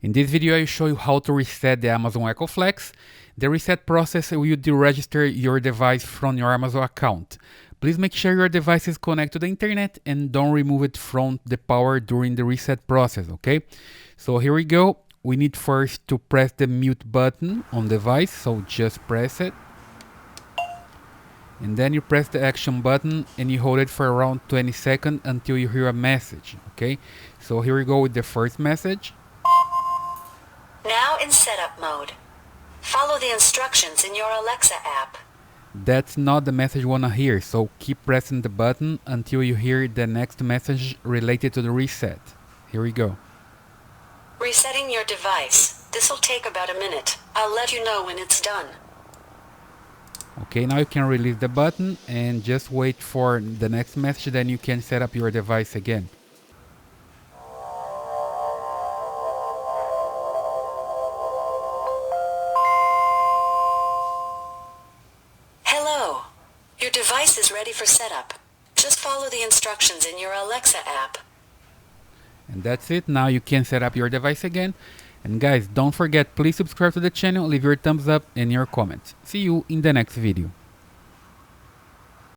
In this video, I will show you how to reset the Amazon Echo Flex. The reset process will deregister your device from your Amazon account. Please make sure your device is connected to the internet and don't remove it from the power during the reset process, okay? So here we go. We need first to press the mute button on the device, so just press it. And then you press the action button and you hold it for around 20 seconds until you hear a message, okay? So here we go with the first message. Now in setup mode. Follow the instructions in your Alexa app. That's not the message you wanna hear, so keep pressing the button until you hear the next message related to the reset. Here we go. Resetting your device. This will take about a minute. I'll let you know when it's done. Okay, now you can release the button and just wait for the next message, then you can set up your device again. Hello. Your device is ready for setup. Just follow the instructions in your Alexa app. And that's it. Now you can set up your device again. And guys, don't forget, please subscribe to the channel, leave your thumbs up and your comments. See you in the next video.